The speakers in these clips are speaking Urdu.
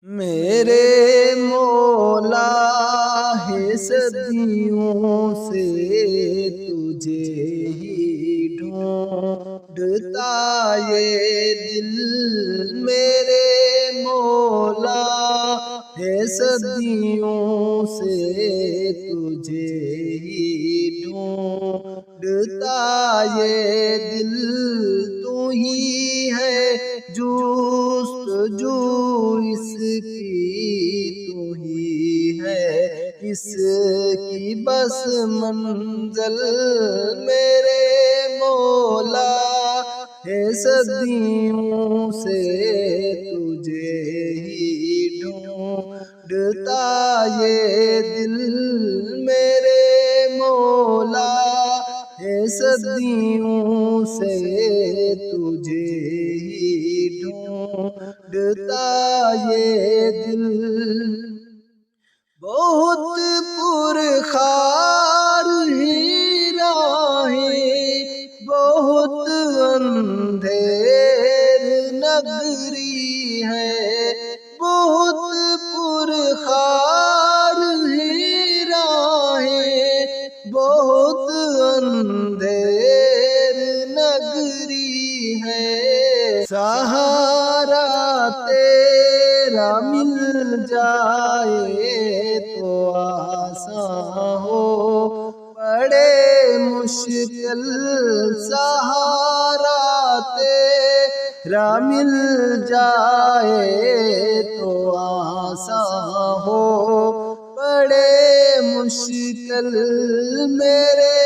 میرے مولا ہے صدیوں سے تجھے ہی ڈھونڈتا یہ دل، میرے مولا ہے صدیوں سے تجھے ہی ڈھونڈتا یہ دل، تو ہی ہے جستجو اس کی، تو ہی ہے اس کی بس منزل، میرے مولا ہے صدیوں سے تجھے ہی ڈھونڈتا یہ دل، میرے مولا ہے صدیوں سے تجھے ہی ڈھونڈتا یہ دل، بہت پرخار ہی راہیں، بہت اندھیر نگری ہے، بہت پرخار ہی راہیں، بہت اندھیر نگری ہے، سہارا تیرا مل جائے تو آساں ہو بڑے مشکل، سہارا تیرا مل جائے تو آساں ہو بڑے مشکل، میرے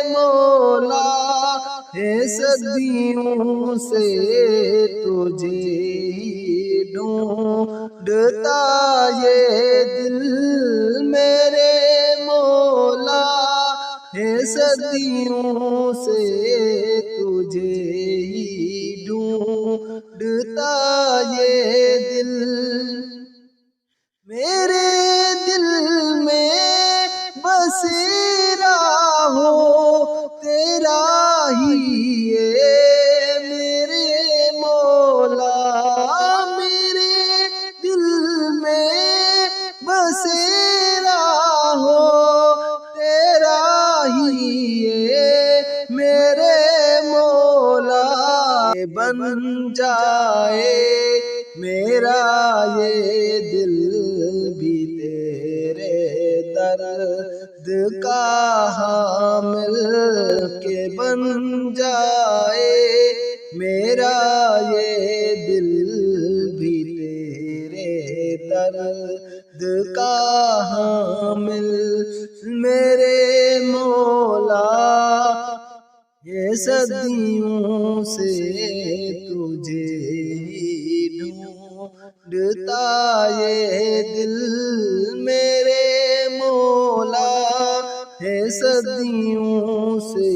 مولا ہے صدیوں سے تجھے ہی ڈھونڈتا یہ دل، میرے مولا ہے صدیوں سے تجھے ہی ڈھونڈتا یہ دل، میرے دل میں بسیرا ہو تیرا ہی میرے مولا، میرے دل میں بسیرا ہو تیرا ہی میرے مولا، بن جائے میرا یہ دل بھی تیرے درد کا حامل، کہ بن جائے میرا یہ دل بھی تیرے درد کا حامل، میرے مولا یہ صدیوں سے تجھے ہی ڈھونڈتا یہ دل، میرے مولا ہے صدیوں سے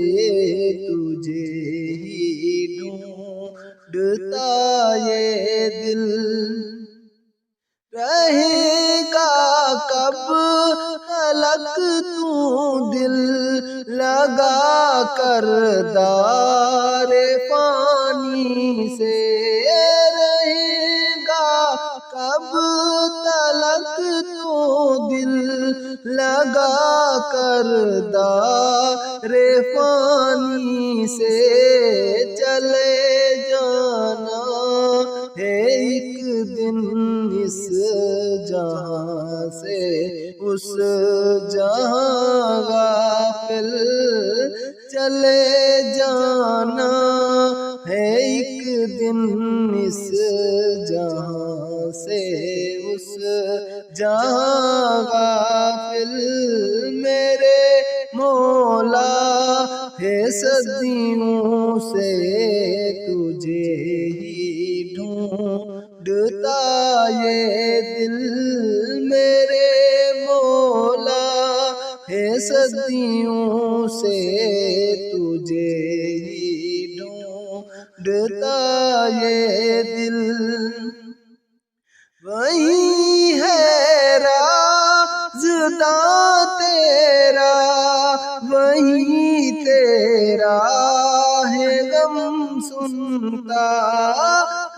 تجھے ہی ڈھونڈتا یہ دل، رہے گا کب تلک تو دل لگا کر دار فانی سے، رہے گا کب تلک تو دل لگا کر دار فانی سے، چلے جانا ہے ایک دن اس جہاں سے اس جہاں غافل، چلے جانا ہے ایک دن اس جہاں سے اس جہاں غافل، میرے مولا ہے صدیوں سے تجھے ہی ڈھونڈتا یہ دل، میرے مولا ہے صدیوں سے تجھے ہی ڈھونڈتا یہ دل، وہی ہے رازداں تیرا، وہی تیرا ہے غم سنتا،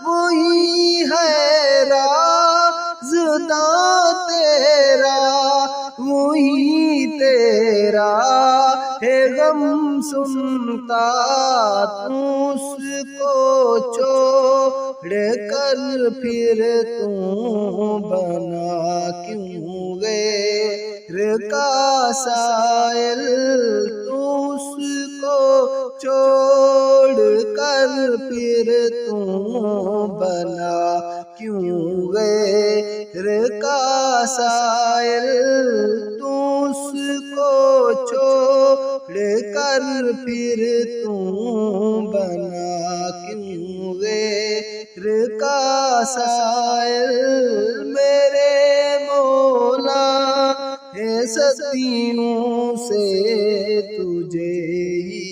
وہی ہے راز جدا تیرا وہی تیرا ہے غم سنتا تو اس کو چھوڑ کر پھر تو بنا کیوں غیر کا سائل تو اس کو چھوڑ کر پھر تو بنا کیوں غیر کا سائل تو اس کو چھوڑ کر پھر تو بنا کیوں غیر کا سائل میرے مولا ہے صدیوں سے تجھے ہی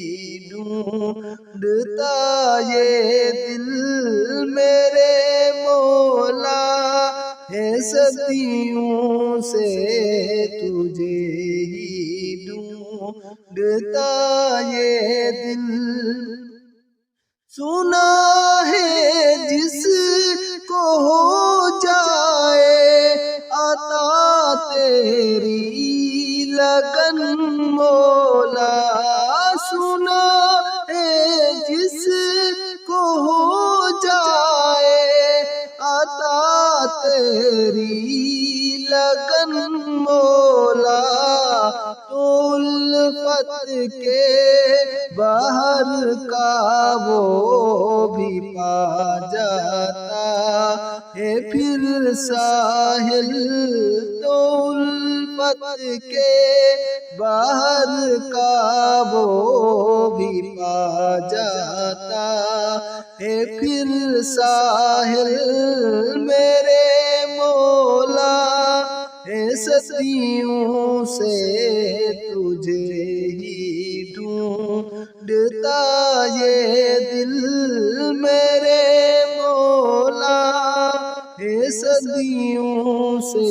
ڈھونڈتا یہ دل میرے مولا ہے صدیوں سے تجھے ہی ڈھونڈتا یہ دل سنا ہے جس کو ہو جائے عطا تیری لگن مولا سنا ہے جس کو ہو جائے عطا تیری لگن مولا تو الفت کے بحر کا وہ بھی پا جاتا ہے پھر ساحل تو الفت کے بحر کا وہ بھی پا جاتا ہے پھر ساحل میرے مولا ہے صدیوں سے تجھے ہی ڈھونڈتا یہ دل میرے مولا ہے صدیوں سے